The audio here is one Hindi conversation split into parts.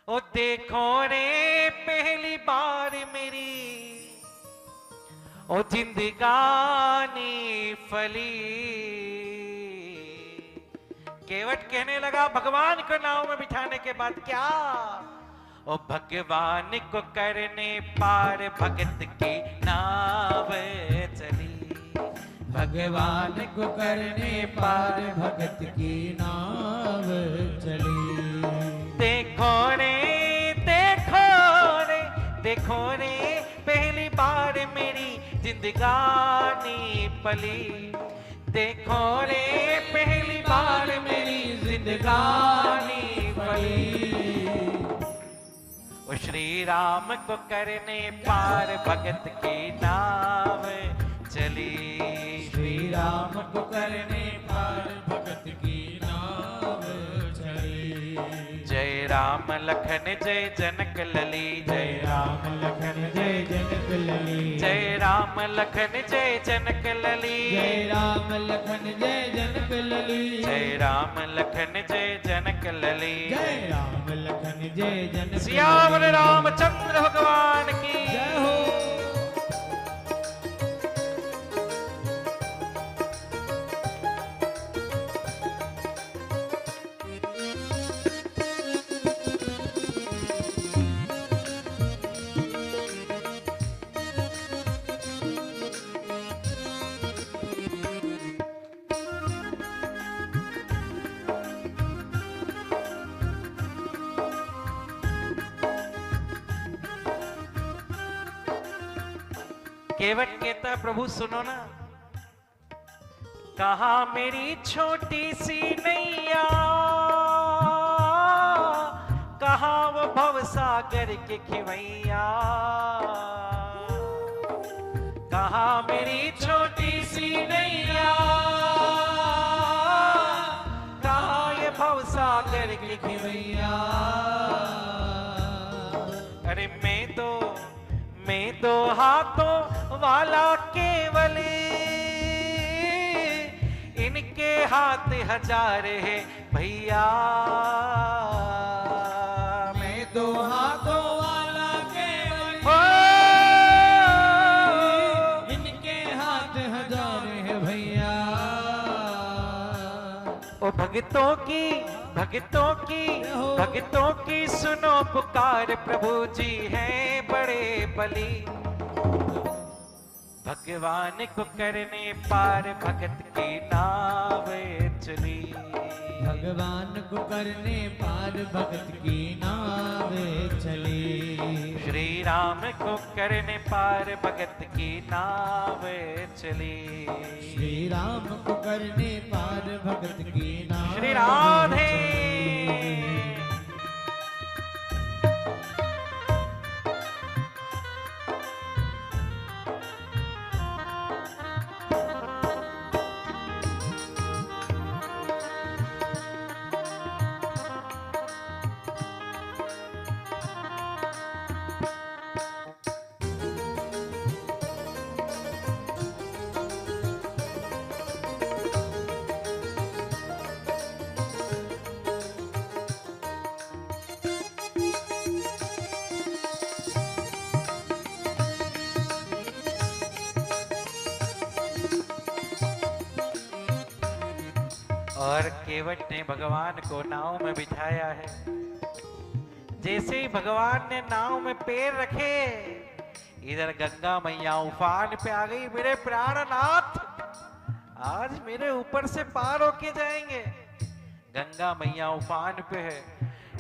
ओ देखो रे पहली बार मेरी ओ जिंदगानी फली। केवट कहने लगा भगवान को नाव में बिठाने के बाद क्या? ओ भगवान को करने पार भगत की नाव चली। भगवान को करने पार भगत की नाव चली। देखो रे देखो रे देखो रे पहली बार मेरी जिंदगानी पली। देखो रे पहली बार मेरी जिंदगानी पली। वो श्री राम को करने पार भगत की नाव चली। श्री राम को करने पार भगत की नाव चली। जय राम लखन जय जनक लली। जय राम लखन जय जनक लली। जय राम लखन जय जनक लली। जय राम लखन जय जनक लली। जय राम लखन जय जनक लली। जय राम लखन जय जनक। सियावर रामचंद्र भगवान की जय हो। केवट कहता प्रभु सुनो ना, कहा मेरी छोटी सी नैया, कहा वो भव सागर के खिवैया। कहा मेरी छोटी सी नैया, कहा ये भव सागर के खिवैया। अरे मैं दो हाथों वाला केवल, इनके हाथ हजार है भैया। मैं दो हाथों वाला केवल, इनके हाथ हजार है भैया। ओ भगतों की सुनो पुकार, प्रभु जी हैं बड़े बली। भगवान को करने पार भगत की नाव चली। भगवान को करने पार भगत की नाव चली। श्री राम को करने पार भगत की नाव चली। श्री राम को करने पार भगत की नाव श्री राधे। और केवट ने भगवान को नाव में बिठाया है। जैसे ही भगवान ने नाव में पैर रखे, इधर गंगा मैया उफान पे आ गई। मेरे प्राणनाथ, आज मेरे ऊपर से पार होके जाएंगे। गंगा मैया उफान पे है,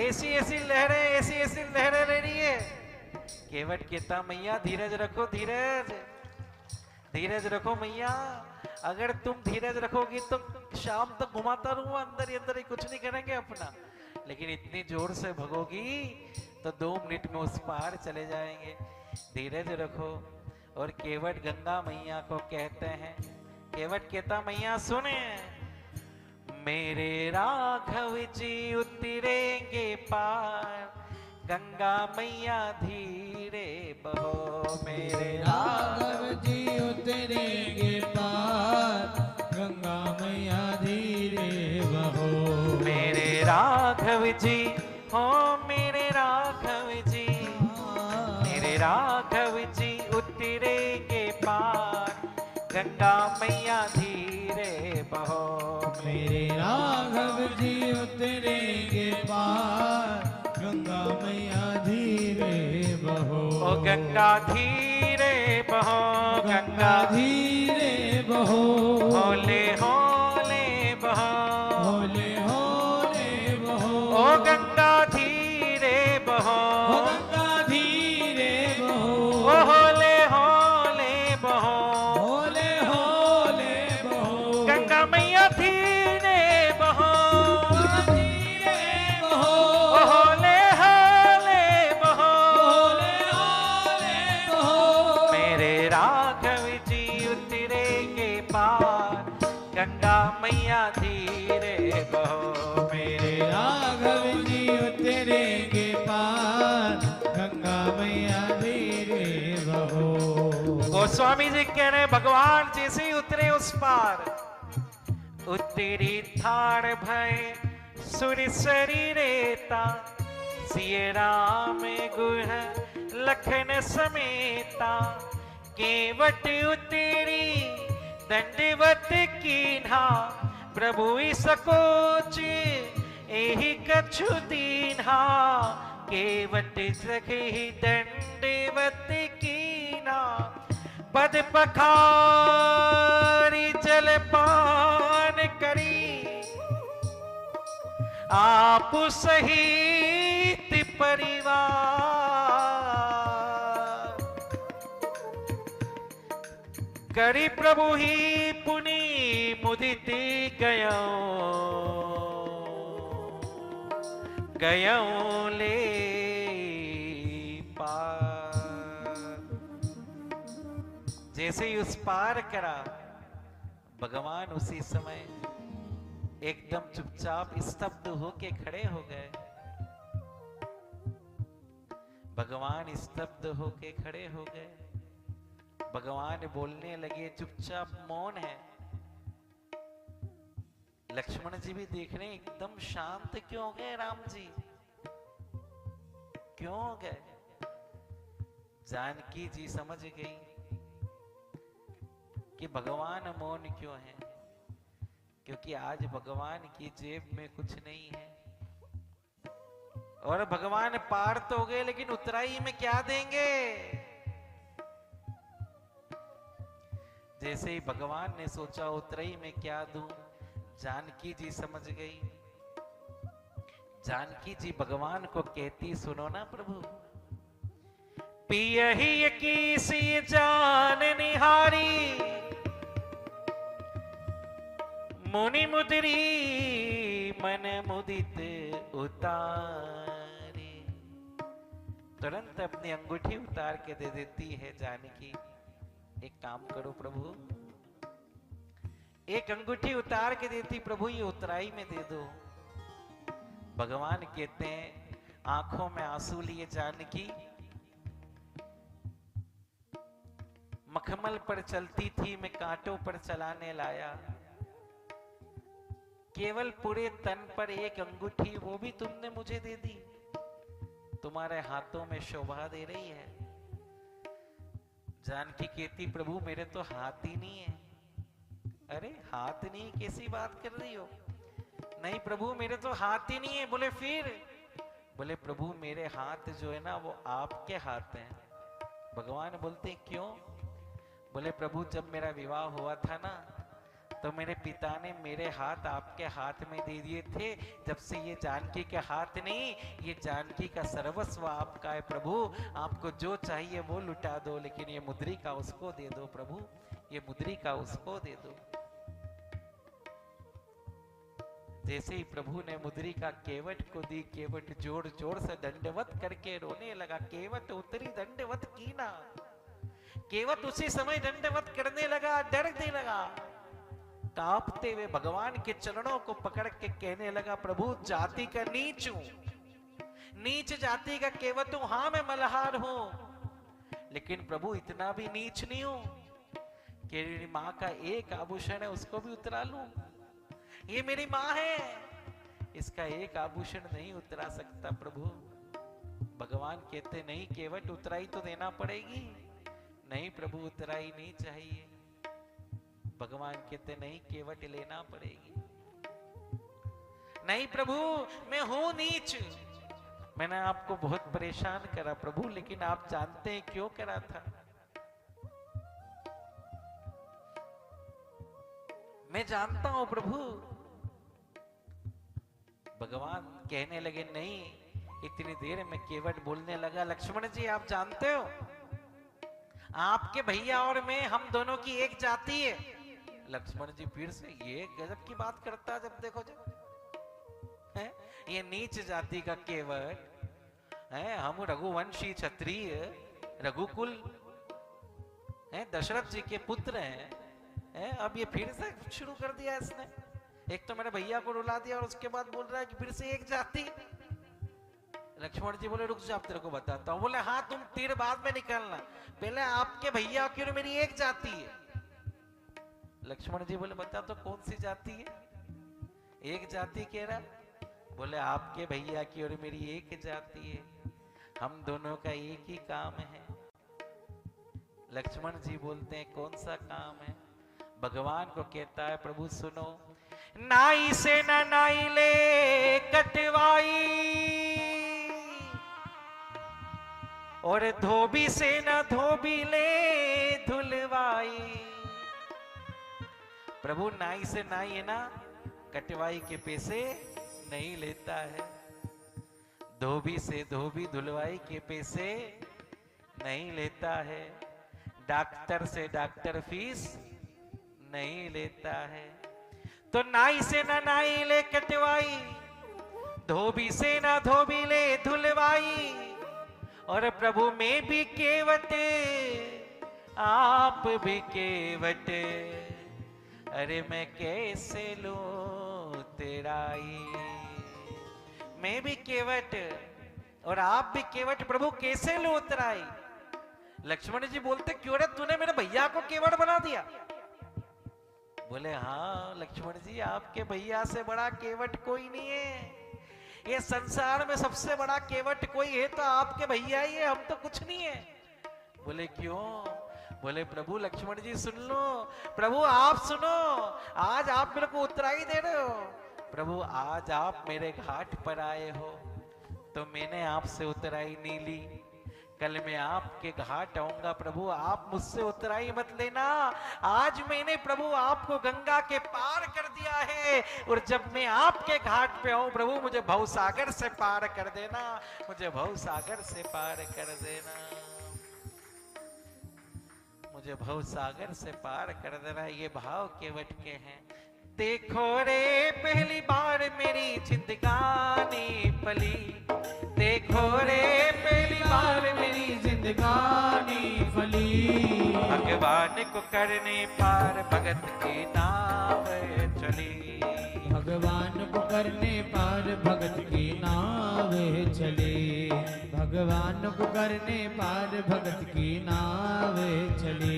ऐसी ऐसी लहरें ले रही है। केवट कहता मैया धीरज रखो, धीरज रखो मैया। अगर तुम धीरज रखोगी तो शाम तक घुमाता रहूंगा अंदर ही कुछ नहीं करेंगे अपना। लेकिन इतनी जोर से भगोगी तो 2 मिनट में उस पार चले जाएंगे। धीरज रखो। और केवट गंगा मैया को कहते हैं, केवट कहता मैया सुने, मेरे राघव जी उतरेंगे पार, गंगा मैया धीरे बहो। मेरे राघव जी उतरेंगे पार, गंगा मैया धीरे बहो। मेरे राघव जी हो, मेरे राघव गंगा मैया धीरे बहो। मेरे राघव जी उतरेंगे पार, गंगा मैया धीरे बहो। ओ गंगा धीरे बहो, गंगा धीरे बहो, होले होले बहो, होले होले बहो। ओ गंगा धीरे बहो, ओ गंगा धीरे बहो, ओ होले होले बहो, होले होले बहो। गंगा मैया धीरे बहो, धीरे बहो, ओ होले होले बहो, होले होले बहो। मेरे राघव जी उतरेंगे पार, गंगा मैया धीरे बहो। मेरे राघव जी उतरेंगे पार, गंगा मैया धीरे बहो। गोस्वामी जी कह रहे भगवान जैसे ही उतरे उस पार, उतरी थाड़ भय सुर शरीरेता, सिय राम गुह लखन समेता, केवट उतरी दंडवत कीन्हा, प्रभु सकोच एहि कछु दीन्हा, केवट सखी दंडवत कीन्हा, पद पखारी जलपान करी, आप सहित परिवार, करी प्रभु ही पुनि मुदित गयो, गयो ले पार। जैसे ही उस पार करा, भगवान उसी समय एकदम चुपचाप स्तब्ध होके खड़े हो गए। भगवान स्तब्ध होके खड़े हो गए। भगवान बोलने लगे, चुपचाप मौन है। लक्ष्मण जी भी देख रहे हैं एकदम शांत क्यों हो गए राम जी, क्यों हो गए। जानकी जी समझ गई कि भगवान मौन क्यों है, क्योंकि आज भगवान की जेब में कुछ नहीं है। और भगवान पार तो हो गए, लेकिन उतराई में क्या देंगे। जैसे ही भगवान ने सोचा उतराई में क्या दूं, जानकी जी समझ गई। जानकी जी भगवान को कहती, सुनो ना प्रभु, पियहि की सी जान निहारी, मुनि मुदरी मन मुदित उतारे। तुरंत अपनी अंगूठी उतार के दे देती है जानकी। एक काम करो प्रभु, एक अंगूठी उतार के देती, प्रभु ये उतराई में दे दो। भगवान कहते हैं, आंखों में आंसू लिए जानकी मखमल पर चलती थी, मैं कांटों पर चलाने लाया। केवल पूरे तन पर एक अंगूठी, वो भी तुमने मुझे दे दी। तुम्हारे हाथों में शोभा दे रही है। जानकी कहती, प्रभु मेरे तो हाथ ही नहीं है। अरे हाथ नहीं, कैसी बात कर रही हो। नहीं प्रभु मेरे तो हाथ ही नहीं है। बोले फिर? बोले प्रभु मेरे हाथ जो है ना वो आपके हाथ हैं। भगवान बोलते क्यों? बोले प्रभु जब मेरा विवाह हुआ था ना, तो मेरे पिता ने मेरे हाथ आपके हाथ में दे दिए थे। जब से ये जानकी के हाथ नहीं, ये जानकी का सर्वस्व आपका है प्रभु। आपको जो चाहिए वो लुटा दो, लेकिन ये मुद्रिका उसको दे दो प्रभु, ये मुद्रिका उसको दे दो। जैसे ही प्रभु ने मुद्रिका केवट को दी, केवट जोर जोर से दंडवत करके रोने लगा। केवट उतरी दंडवत की ना, केवट उसी समय दंडवत करने लगा, डरने लगा। कांपते हुए भगवान के चरणों को पकड़ के कहने लगा, प्रभु जाति का नीच हूं, नीच जाति का केवट हूं। हां मैं मल्हार हूं, लेकिन प्रभु इतना भी नीच नहीं हूं कि मेरी मां का एक आभूषण है उसको भी उतरा लूं। ये मेरी मां है, इसका एक आभूषण नहीं उतरा सकता प्रभु। भगवान कहते नहीं, केवट उतराई तो देना पड़ेगी। नहीं प्रभु उतराई नहीं चाहिए। भगवान कहते नहीं, केवट लेना पड़ेगी। नहीं प्रभु, मैं हूं नीच, मैंने आपको बहुत परेशान करा प्रभु, लेकिन आप जानते हैं क्यों करा था? मैं जानता हूं प्रभु। भगवान कहने लगे नहीं, इतनी देर में केवट बोलने लगा, लक्ष्मण जी आप जानते हो आपके भैया और मैं, हम दोनों की एक जाति है। लक्ष्मण जी फिर से ये गजब की बात करता है, जब देखो जब है ये नीच जाति का केवट है, हम रघुवंशी क्षत्रिय रघुकुल है, दशरथ जी के पुत्र हैं है, अब ये फिर से शुरू कर दिया इसने। एक तो मेरे भैया को रुला दिया और उसके बाद बोल रहा है कि फिर से एक जाति। लक्ष्मण जी बोले रुक जा, तेरे को बताता हूं। बोले हाँ तुम तीर बाद में निकालना, पहले आपके भैया की और मेरी एक जाति है। लक्ष्मण जी बोले बता तो कौन सी जाति है? एक जाति कह रहा। बोले आपके भैया की और मेरी एक जाति है, हम दोनों का एक ही काम है। लक्ष्मण जी बोलते हैं कौन सा काम है? भगवान को कहता है प्रभु सुनो, नाई से न नाई ले कटवाई और धोबी से न धोबी ले धुलवाई। प्रभु नाई से नाई है ना, कटवाई के पैसे नहीं लेता है, धोबी से धोबी धुलवाई के पैसे नहीं लेता है, डॉक्टर से डॉक्टर फीस नहीं लेता है। तो नाई से ना नाई ले कटवाई, धोबी से ना धोबी ले धुलवाई, और प्रभु मैं भी केवट आप भी केवट, अरे मैं कैसे लूं तेराई। मैं भी केवट और आप भी केवट, प्रभु कैसे लूं उतराई। लक्ष्मण जी बोलते क्यों रे तूने मेरे भैया को केवट बना दिया? बोले हाँ लक्ष्मण जी, आपके भैया से बड़ा केवट कोई नहीं है, ये संसार में सबसे बड़ा केवट कोई है तो आपके भैया ही है, हम तो कुछ नहीं है। बोले क्यों? बोले प्रभु लक्ष्मण जी सुन लो, प्रभु आप सुनो, आज आप मेरे को उतराई दे रहे हो। प्रभु आज आप मेरे घाट पर आए हो तो मैंने आपसे उतराई नहीं ली, कल मैं आपके घाट आऊंगा प्रभु, आप मुझसे उतराई मत लेना। आज मैंने प्रभु आपको गंगा के पार कर दिया है, और जब मैं आपके घाट पे आऊं प्रभु मुझे भवसागर से पार कर देना, मुझे भवसागर से पार कर देना, मुझे भवसागर से पार कर देना। ये भाव केवट के हैं। देखो रे पहली बार मेरी जिंदगानी पली, देखो रे पहली बार मेरी जिंदगानी फली, भगवान को करने पार भगत की नाव चली, भगवान को करने पार भगत की नाव चले, भगवान को करने पार भगत की नाव चले।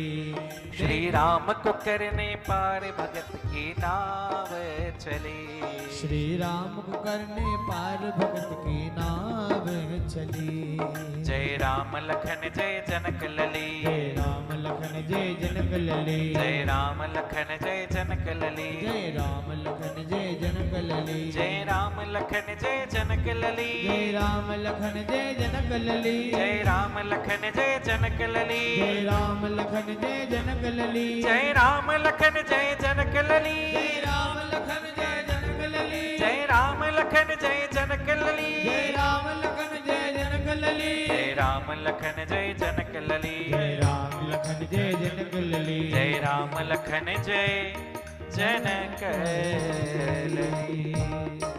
श्री राम को करने पार भगत की नाव चली, श्री राम को करने पार भगत की नाव चली। जय राम लखन जय जनक लली, जय राम लखन जय जनक लली, जय राम लखन जय जनक लली, जय राम लखन जय जनक लली, जय राम लखन जय जनक लली, जय राम लखन जय जनक लली, जय राम लखन जय जनक लली, जय राम लखन जय जनक लली, जय राम लखन जय जनक लली, जय राम लखन जय जनक लली, जय राम लखन जय जनक लली, जय राम लखन जय जनक लली, जय राम लखन जय जनक लली, जय राम लखन जय जनक लली, जय राम लखन जय जनक लली।